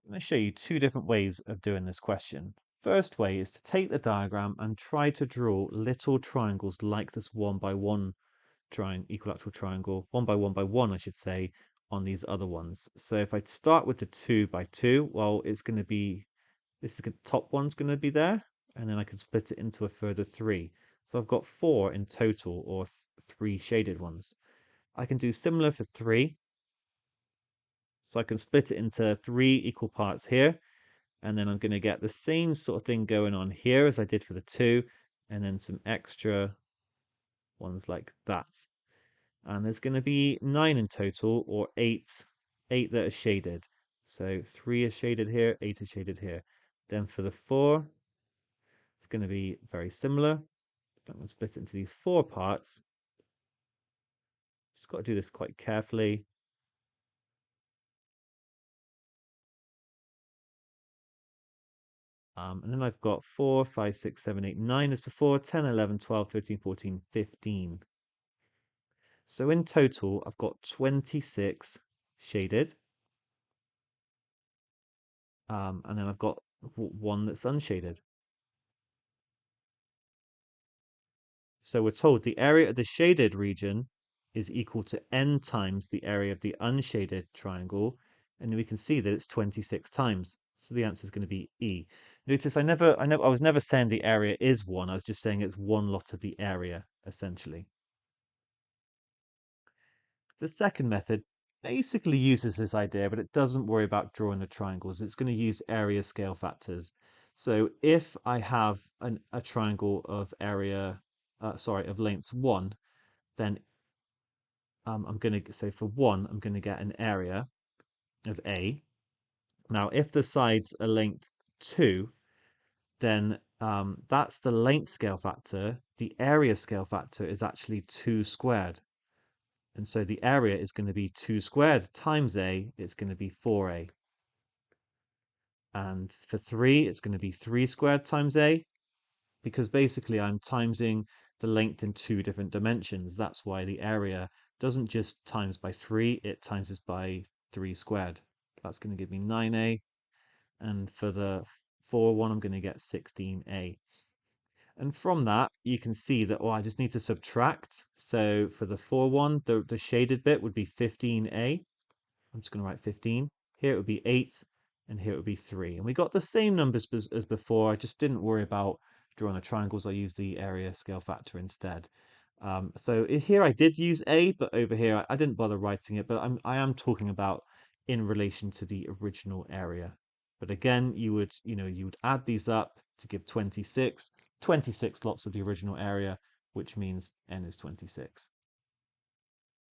I'm going to show you two different ways of doing this question. First way is to take the diagram and try to draw little triangles like this 1 by 1 equilateral triangle, 1 by 1 I should say, on these other ones. So if I start with the 2 by 2, well, it's going to be, top one's going to be there, and then I can split it into a further 3. So I've got 4 in total, or 3 shaded ones. I can do similar for 3. So I can split it into 3 equal parts here, and then I'm going to get the same sort of thing going on here as I did for the 2, and then some extra ones like that. And there's going to be 9 in total, or 8 that are shaded. So 3 is shaded here, 8 is shaded here. Then for the 4, it's going to be very similar. I'm going to split it into these 4 parts. Just got to do this quite carefully. And then I've got 4, 5, 6, 7, 8, 9 as before, 10, 11, 12, 13, 14, 15. So in total, I've got 26 shaded. And then I've got one that's unshaded. So we're told the area of the shaded region is equal to n times the area of the unshaded triangle. And we can see that it's 26 times. So the answer is going to be E. Notice I was never saying the area is 1. I was just saying it's one lot of the area, essentially. The second method basically uses this idea, but it doesn't worry about drawing the triangles. It's going to use area scale factors. So if I have a triangle of of lengths 1, then I'm going to say for 1, I'm going to get an area of A. Now, if the sides are length 2, then that's the length scale factor. The area scale factor is actually 2 squared. And so the area is going to be 2 squared times A, it's going to be 4A. And for 3, it's going to be 3 squared times A, because basically I'm timesing the length in 2 different dimensions. That's why the area doesn't just times by 3, it times by 3 squared. That's going to give me 9A. And for the 4 one, I'm going to get 16A. And from that, you can see that, I just need to subtract. So for the 4 one, the shaded bit would be 15A. I'm just going to write 15. Here it would be 8, and here it would be 3. And we got the same numbers as before. I just didn't worry about drawing the triangles. I used the area scale factor instead. So here I did use A, but over here I didn't bother writing it. But I am talking about in relation to the original area. But again, you would add these up to give 26. 26 lots of the original area, which means n is 26.